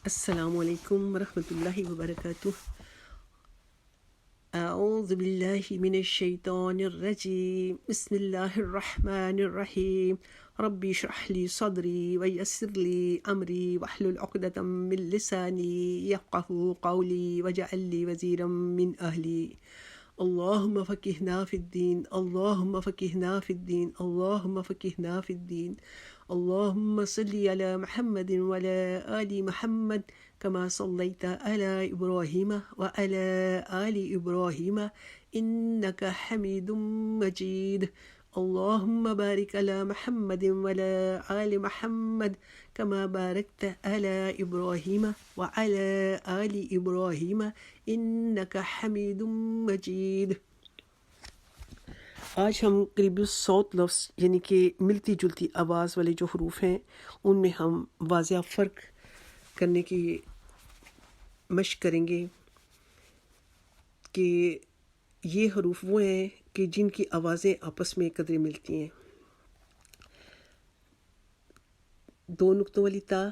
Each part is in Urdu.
السلام علیکم ورحمۃ اللہ وبرکاتہ۔ اعوذ باللہ من الشیطان الرجیم، بسم اللہ الرحمن الرحیم۔ ربی اشرح لی صدری ویسر لی امری واحلل عقدۃ من لسانی یفقہوا قولی واجعل لی وزیرا من اہلی۔ اللہم فقہنا فی الدین، اللہم فقہنا فی الدین، اللہم فقہنا فی الدین۔ اللہم صلی علی محمد وعلی آل محمد کما صلیت علی ابراہیم وعلی آل ابراہیم انک حمید مجید۔ اللہم بارک علی محمد وعلی آل محمد کما بارکت علی ابراہیم وعلی آل ابراہیم انک حمید مجید۔ آج ہم قریب 100 لفظ یعنی کہ ملتی جلتی آواز والے جو حروف ہیں ان میں ہم واضح فرق کرنے کی مشق کریں گے کہ یہ حروف وہ ہیں کہ جن کی آوازیں آپس میں قدرے ملتی ہیں۔ 2 نقطوں والی تا،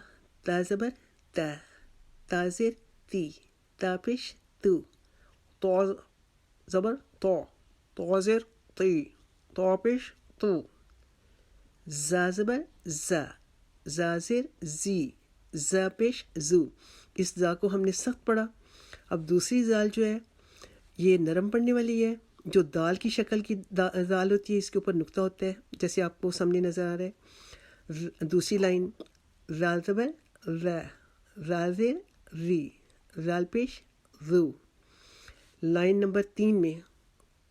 تا زبر تا، تا زیر تی، تا پیش تو، تو زبر تو، تو زیر تی، تو پیش تو، زا زبر زا، زا زیر زی، زا پیش زو۔ اس زا کو ہم نے سخت پڑھا۔ اب دوسری زال جو ہے یہ نرم پڑھنے والی ہے، جو دال کی شکل کی زال ہوتی ہے، اس کے اوپر نقطہ ہوتا ہے جیسے آپ کو سامنے نظر آ رہا ہے۔ دوسری لائن رال زبر را، را زیر ری، رال پیش رو۔ لائن نمبر 3 میں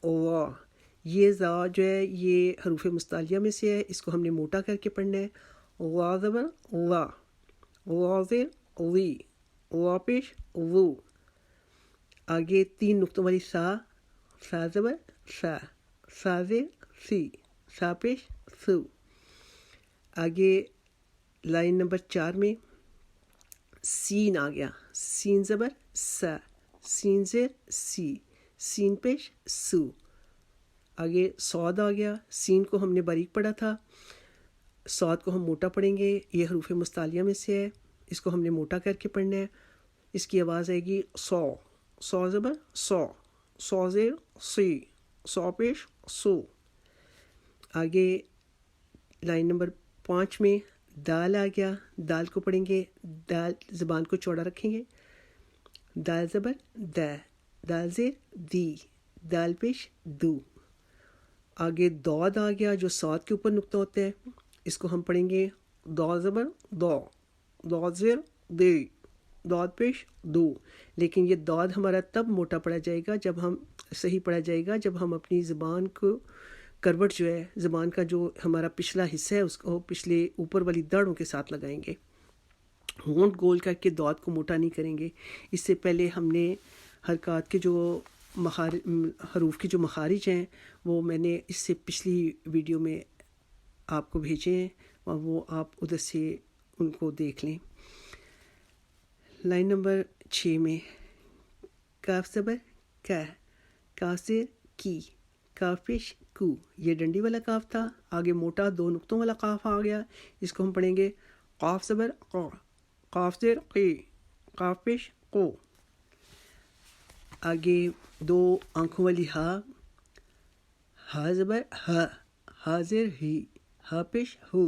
وا، یہ زا جو ہے یہ حروف مستعلیہ میں سے ہے، اس کو ہم نے موٹا کر کے پڑھنا ہے۔ وا زبر وا، وا زیر وی، وا پیش وو۔ آگے 3 نقطوں والی سا، سا زبر سا، سا زیر سی، سا پیش سو۔ آگے لائن نمبر 4 میں سین آ گیا، سین زبر سا، سین زیر سی، سین پیش سو۔ آگے صاد آ گیا، سین کو ہم نے باریک پڑھا تھا، صاد کو ہم موٹا پڑھیں گے، یہ حروف مستعلیہ میں سے ہے، اس کو ہم نے موٹا کر کے پڑھنا ہے۔ اس کی آواز آئے گی سو، سو زبر سو، سو زیر سی، سو پیش سو۔ آگے لائن نمبر 5 میں دال آ گیا، دال کو پڑھیں گے، دال زبان کو چوڑا رکھیں گے، دال زبر دا، دال زیر دی، دال پیش دو۔ آگے دود آ گیا جو صاد کے اوپر نقطہ ہوتا ہے، اس کو ہم پڑھیں گے دو زبر دو، دو زیر دی، دود پیش دو۔ لیکن یہ دود ہمارا تب موٹا پڑا جائے گا جب ہم صحیح پڑھا جائے گا جب ہم اپنی زبان کو کروٹ جو ہے، زبان کا جو ہمارا پچھلا حصہ ہے اس کو پچھلے اوپر والی داڑھوں کے ساتھ لگائیں گے، ہونٹ گول کر کے دود کو موٹا نہیں کریں گے۔ اس سے پہلے ہم نے حرکات کے جو حروف کے جو مخارج ہیں وہ میں نے اس سے پچھلی ویڈیو میں آپ کو بھیجے ہیں اور وہ آپ ادھر سے ان کو دیکھ لیں۔ لائن نمبر 6 میں کاف زبر کا، کاف زیر کی، کاف پیش کو، یہ ڈنڈی والا کاف تھا۔ آگے موٹا 2 نقطوں والا قاف آ گیا، اس کو ہم پڑھیں گے قاف زبر قا، قاف زیر قی، قاف پیش قو۔ آگے 2 آنکھوں والی ہا، ہا زبر ہا، ہا زیر ہی، ہا پیش ہو۔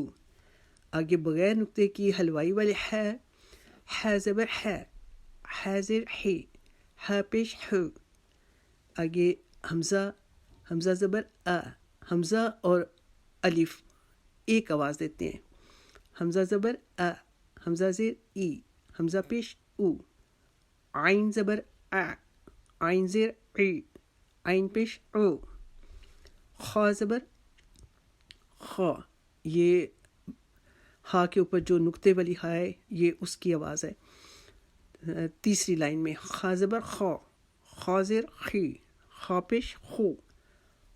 آگے بغیر نقطے کی حلوائی والے ہے، ہے زبر ہے، ہے زیر ہی، ہا پیش ہو۔ آگے حمزہ، حمزہ زبر آ، حمزہ اور الف ایک آواز دیتے ہیں، حمزہ زبر آ، حمزہ زیر ای، حمزہ پیش او۔ عین زبر آ، عین زیر ای، عین پیش او۔ خا زبر خا، یہ ہا کے اوپر جو نقطے والی ہا ہے یہ اس کی آواز ہے۔ تیسری لائن میں خا زبر خا، خا زیر خی، خا پیش خو۔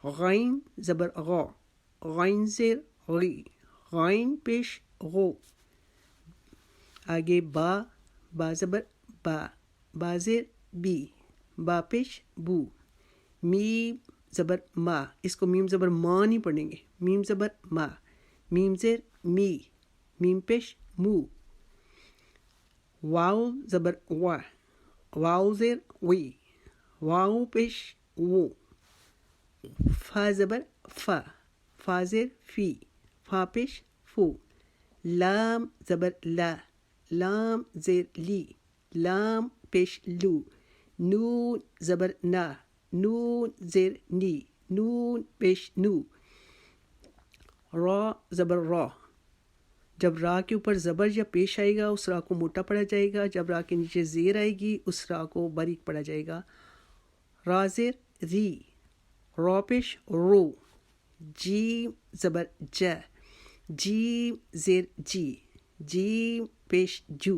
غین زبر غا، غین زیر غی، غین پیش غو۔ آگے با، با زبر با، با زیر بی، با پیش بو۔ میم زبر ما، اس کو میم زبر ما نہیں پڑھیں گے، میم زبر ما، میم زیر می، میم پیش مو۔ واو زبر وا، واو زیر وی، واو پیش وو، فا زبر فا، فا زیر فی، فا پیش فو، لام زبر لا، لام زیر لی، لام پیش لو، نون زبر نا، نون زیر نی، نون پیش نو، را زبر را، جب را کے اوپر زبر یا پیش آئے گا اس را کو موٹا پڑھا جائے گا، جب را کے نیچے زیر آئے گی اس را کو باریک پڑھا جائے گا. را زیر ری، را پیش رو، جیم زبر جا، جیم زیر جی، جیم پیش جو،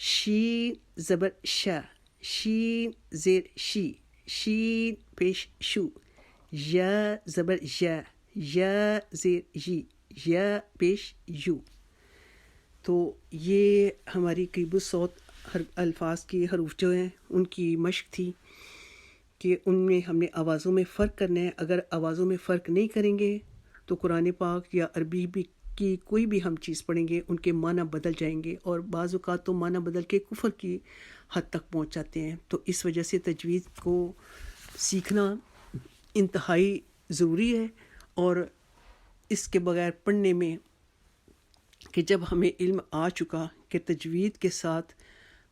شین زبر شا، شین زیر شی، شین پیش شو، یا زبر یا، یا زیر جی، یا پیش یو. تو یہ ہماری قریب 100 الفاظ کے حروف جو ہیں ان کی مشق تھی کہ ان میں ہم نے آوازوں میں فرق کرنا ہے. اگر آوازوں میں فرق نہیں کریں گے تو قرآن پاک یا عربی بھی کی کوئی بھی ہم چیز پڑھیں گے ان کے معنی بدل جائیں گے، اور بعض اوقات تو معنی بدل کے کفر کی حد تک پہنچ جاتے ہیں. تو اس وجہ سے تجوید کو سیکھنا انتہائی ضروری ہے، اور اس کے بغیر پڑھنے میں کہ جب ہمیں علم آ چکا کہ تجوید کے ساتھ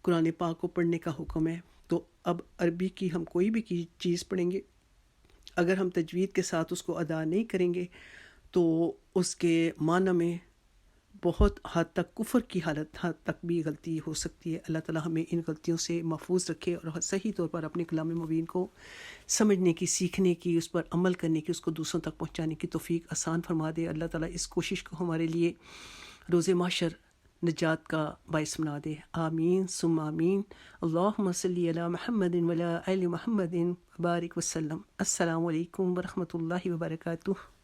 قرآن پاک کو پڑھنے کا حکم ہے، تو اب عربی کی ہم کوئی بھی چیز پڑھیں گے اگر ہم تجوید کے ساتھ اس کو ادا نہیں کریں گے تو اس کے معنی میں بہت حد تک کفر کی حد تک بھی غلطی ہو سکتی ہے. اللہ تعالی ہمیں ان غلطیوں سے محفوظ رکھے اور صحیح طور پر اپنے کلام مبین کو سمجھنے کی، سیکھنے کی، اس پر عمل کرنے کی، اس کو دوسروں تک پہنچانے کی توفیق آسان فرما دے. اللہ تعالی اس کوشش کو ہمارے لیے روز محشر نجات کا باعث بنا دے. آمین ثم آمین. اللہم صلی علی محمد وعلی آل محمد بارک وسلم. السلام علیکم ورحمۃ اللہ وبرکاتہ.